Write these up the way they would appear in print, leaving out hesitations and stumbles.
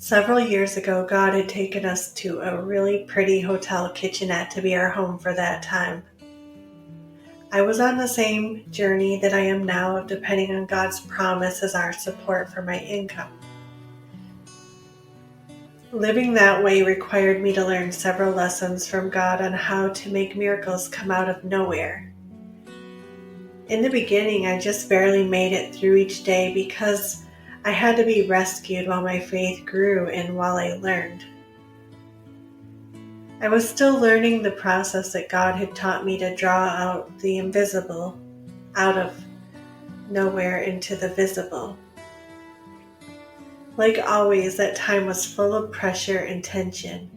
Several years ago, God had taken us to a really pretty hotel kitchenette to be our home for that time. I was on the same journey that I am now of depending on God's promise as our support for my income. Living that way required me to learn several lessons from God on how to make miracles come out of nowhere. In the beginning, I just barely made it through each day because I had to be rescued while my faith grew and while I learned. I was still learning the process that God had taught me to draw out the invisible out of nowhere into the visible. Like always, that time was full of pressure and tension.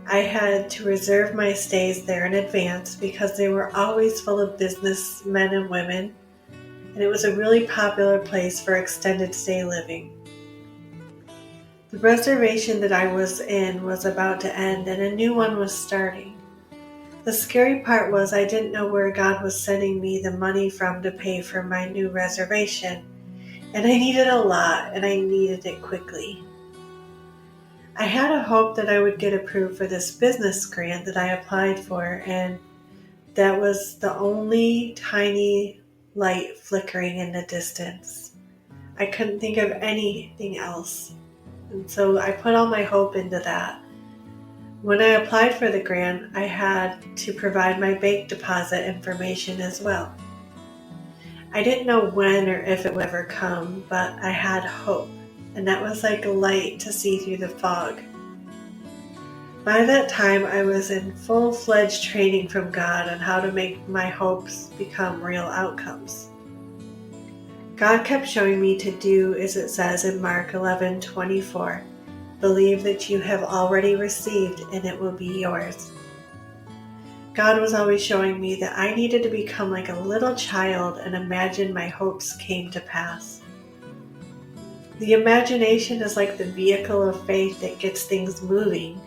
I had to reserve my stays there in advance because they were always full of businessmen and women, and it was a really popular place for extended stay living. The reservation that I was in was about to end and a new one was starting. The scary part was I didn't know where God was sending me the money from to pay for my new reservation, and I needed a lot and I needed it quickly. I had a hope that I would get approved for this business grant that I applied for, and that was the only tiny light flickering in the distance. I couldn't think of anything else, and so I put all my hope into that. When I applied for the grant, I had to provide my bank deposit information as well. I didn't know when or if it would ever come, but I had hope, and that was like a light to see through the fog. By that time, I was in full-fledged training from God on how to make my hopes become real outcomes. God kept showing me to do as it says in Mark 11:24, believe that you have already received and it will be yours. God was always showing me that I needed to become like a little child and imagine my hopes came to pass. The imagination is like the vehicle of faith that gets things moving.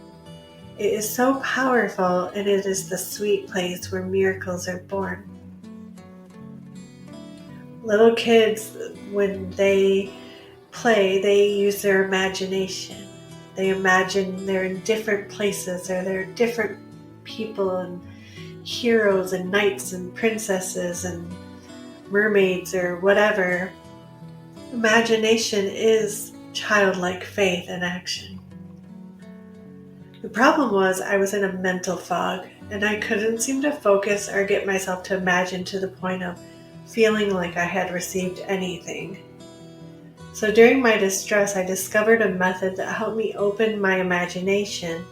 It is so powerful, and it is the sweet place where miracles are born. Little kids, when they play, they use their imagination. They imagine they're in different places, or they're different people and heroes and knights and princesses and mermaids or whatever. Imagination is childlike faith in action. The problem was I was in a mental fog, and I couldn't seem to focus or get myself to imagine to the point of feeling like I had received anything. So during my distress, I discovered a method that helped me open my imagination,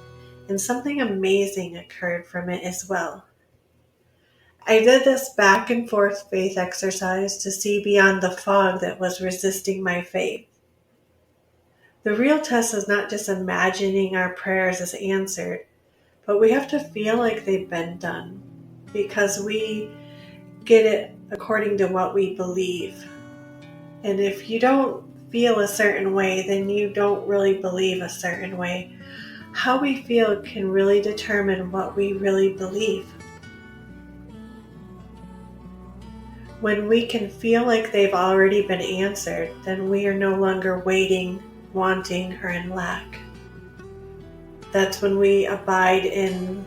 and something amazing occurred from it as well. I did this back and forth faith exercise to see beyond the fog that was resisting my faith. The real test is not just imagining our prayers as answered, but we have to feel like they've been done, because we get it according to what we believe. And if you don't feel a certain way, then you don't really believe a certain way. How we feel can really determine what we really believe. When we can feel like they've already been answered, then we are no longer waiting, wanting, or in lack. That's when we abide in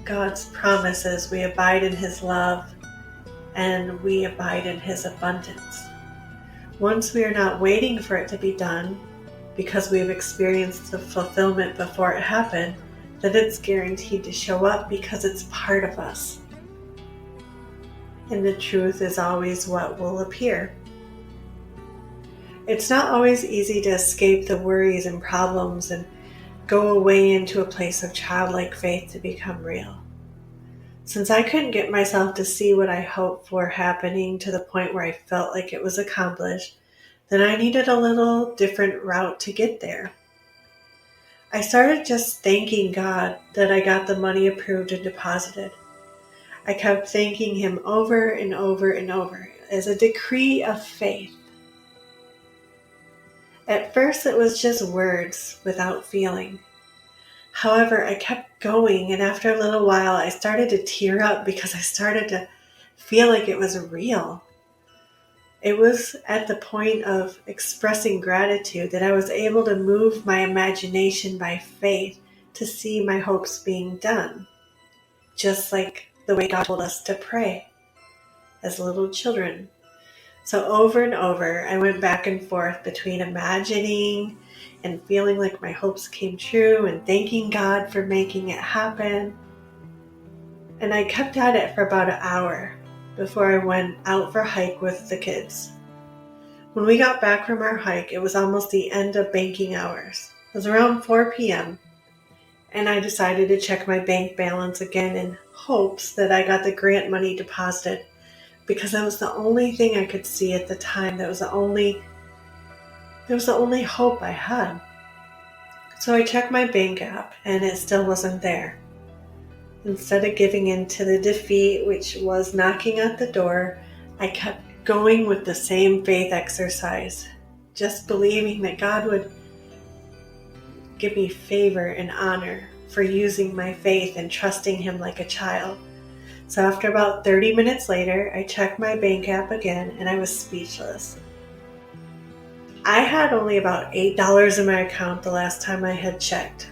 God's promises, we abide in His love, and we abide in His abundance. Once we are not waiting for it to be done, because we've experienced the fulfillment before it happened, then it's guaranteed to show up because it's part of us. And the truth is always what will appear. It's not always easy to escape the worries and problems and go away into a place of childlike faith to become real. Since I couldn't get myself to see what I hoped for happening to the point where I felt like it was accomplished, then I needed a little different route to get there. I started just thanking God that I got the money approved and deposited. I kept thanking Him over and over and over as a decree of faith. At first it was just words without feeling. However, I kept going, and after a little while I started to tear up because I started to feel like it was real. It was at the point of expressing gratitude that I was able to move my imagination by faith to see my hopes being done, just like the way God told us to pray as little children. So over and over, I went back and forth between imagining and feeling like my hopes came true and thanking God for making it happen. And I kept at it for about an hour before I went out for a hike with the kids. When we got back from our hike, it was almost the end of banking hours. It was around 4 p.m. and I decided to check my bank balance again in hopes that I got the grant money deposited, because that was the only thing I could see at the time. That was the only hope I had. So I checked my bank app and it still wasn't there. Instead of giving in to the defeat, which was knocking at the door, I kept going with the same faith exercise, just believing that God would give me favor and honor for using my faith and trusting Him like a child. So after about 30 minutes later, I checked my bank app again and I was speechless. I had only about $8 in my account the last time I had checked.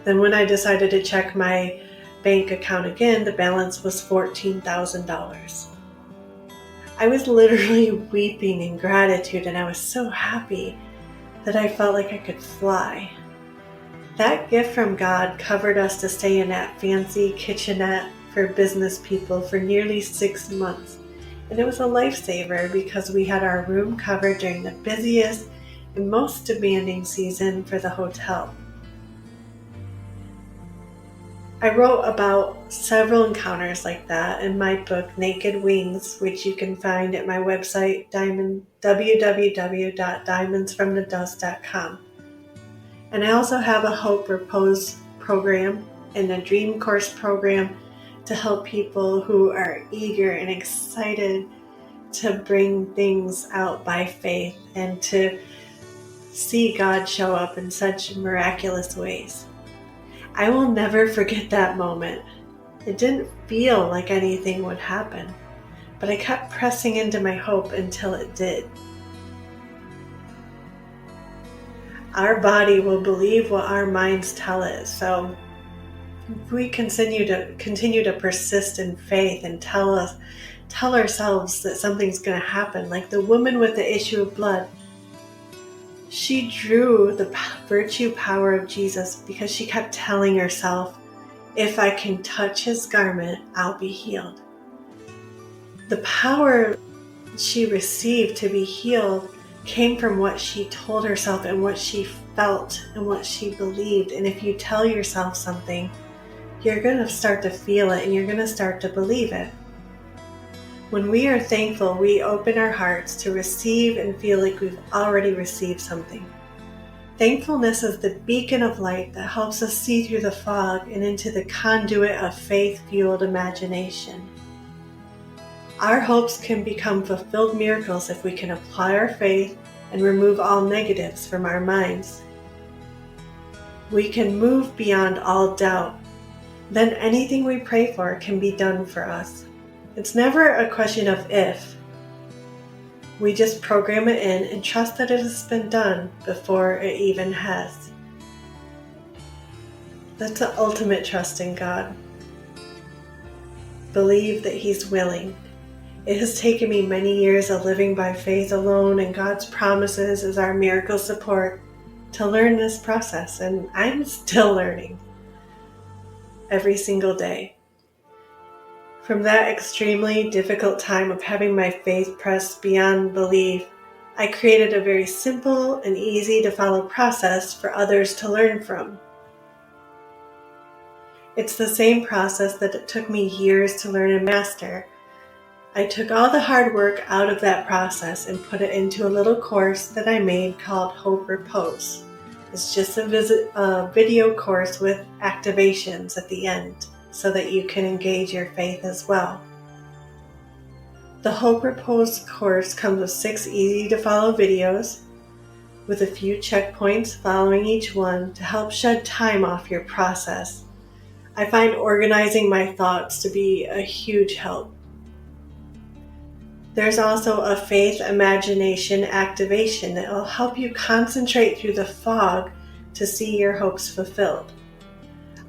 Then when I decided to check my bank account again, the balance was $14,000. I was literally weeping in gratitude, and I was so happy that I felt like I could fly. That gift from God covered us to stay in that fancy kitchenette for business people for nearly 6 months. And it was a lifesaver because we had our room covered during the busiest and most demanding season for the hotel. I wrote about several encounters like that in my book, Naked Wings, which you can find at my website, www.diamondsfromthedust.com. And I also have a Hope Repose program and a Dream Course program to help people who are eager and excited to bring things out by faith and to see God show up in such miraculous ways. I will never forget that moment. It didn't feel like anything would happen, but I kept pressing into my hope until it did. Our body will believe what our minds tell it, so if we continue to persist in faith and tell ourselves that something's going to happen, like the woman with the issue of blood, she drew the virtue power of Jesus because she kept telling herself, if I can touch His garment, I'll be healed. The power she received to be healed came from what she told herself and what she felt and what she believed. And if you tell yourself something, you're going to start to feel it and you're going to start to believe it. When we are thankful, we open our hearts to receive and feel like we've already received something. Thankfulness is the beacon of light that helps us see through the fog and into the conduit of faith-fueled imagination. Our hopes can become fulfilled miracles if we can apply our faith and remove all negatives from our minds. We can move beyond all doubt. Then anything we pray for can be done for us. It's never a question of if. We just program it in and trust that it has been done before it even has. That's the ultimate trust in God. Believe that He's willing. It has taken me many years of living by faith alone and God's promises as our miracle support to learn this process, and I'm still learning every single day. From that extremely difficult time of having my faith pressed beyond belief, I created a very simple and easy to follow process for others to learn from. It's the same process that it took me years to learn and master. I took all the hard work out of that process and put it into a little course that I made called Hope Repose. It's just a video course with activations at the end, so that you can engage your faith as well. The Hope Repose course comes with 6 easy-to-follow videos with a few checkpoints following each one to help shed time off your process. I find organizing my thoughts to be a huge help. There's also a faith imagination activation that will help you concentrate through the fog to see your hopes fulfilled.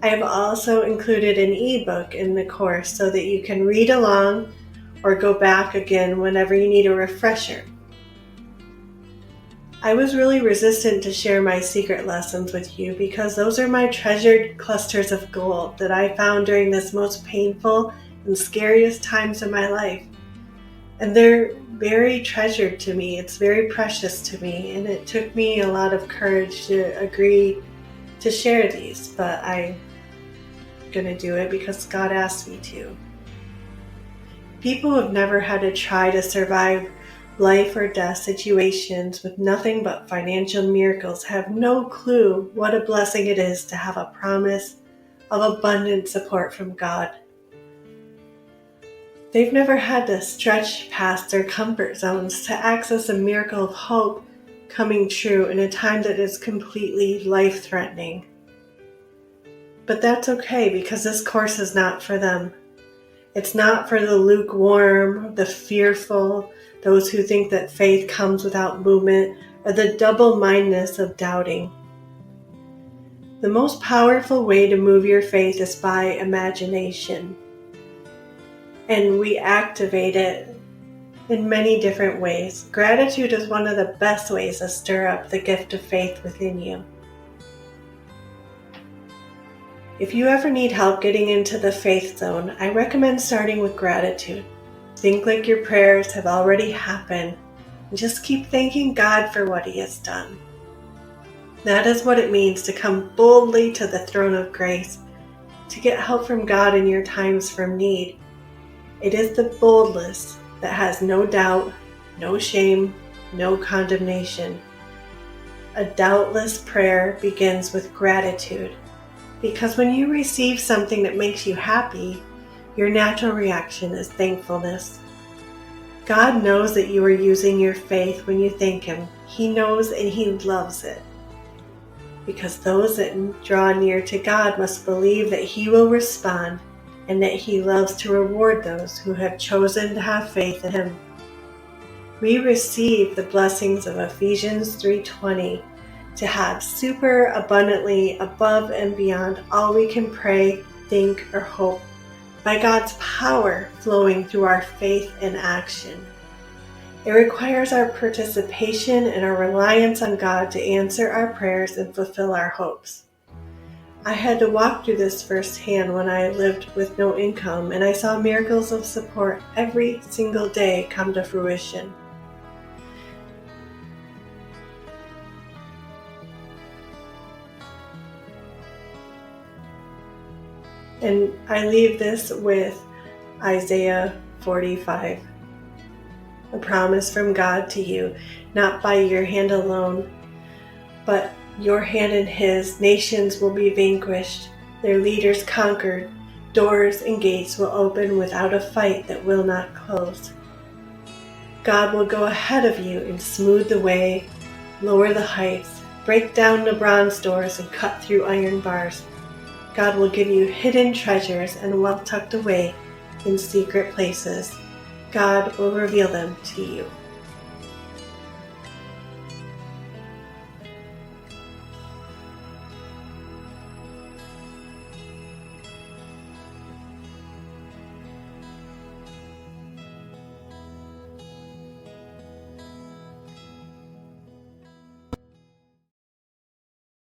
I have also included an ebook in the course so that you can read along or go back again whenever you need a refresher. I was really resistant to share my secret lessons with you because those are my treasured clusters of gold that I found during this most painful and scariest times of my life. And they're very treasured to me. It's very precious to me, and it took me a lot of courage to agree to share these, but I'm going to do it because God asked me to. People who have never had to try to survive life or death situations with nothing but financial miracles have no clue what a blessing it is to have a promise of abundant support from God. They've never had to stretch past their comfort zones to access a miracle of hope coming true in a time that is completely life-threatening. But that's okay because this course is not for them. It's not for the lukewarm, the fearful, those who think that faith comes without movement, or the double-mindedness of doubting. The most powerful way to move your faith is by imagination. And we activate it in many different ways. Gratitude is one of the best ways to stir up the gift of faith within you. If you ever need help getting into the faith zone, I recommend starting with gratitude. Think like your prayers have already happened, and just keep thanking God for what He has done. That is what it means to come boldly to the throne of grace, to get help from God in your times from need. It is the boldness that has no doubt, no shame, no condemnation. A doubtless prayer begins with gratitude. Because when you receive something that makes you happy, your natural reaction is thankfulness. God knows that you are using your faith when you thank Him. He knows and He loves it. Because those that draw near to God must believe that He will respond and that He loves to reward those who have chosen to have faith in Him. We receive the blessings of Ephesians 3:20. To have super abundantly above and beyond all we can pray, think, or hope, by God's power flowing through our faith and action. It requires our participation and our reliance on God to answer our prayers and fulfill our hopes. I had to walk through this firsthand when I lived with no income, and I saw miracles of support every single day come to fruition. And I leave this with Isaiah 45, a promise from God to you, not by your hand alone, but your hand and His. Nations will be vanquished, their leaders conquered, doors and gates will open without a fight that will not close. God will go ahead of you and smooth the way, lower the heights, break down the bronze doors and cut through iron bars. God will give you hidden treasures and wealth tucked away in secret places. God will reveal them to you.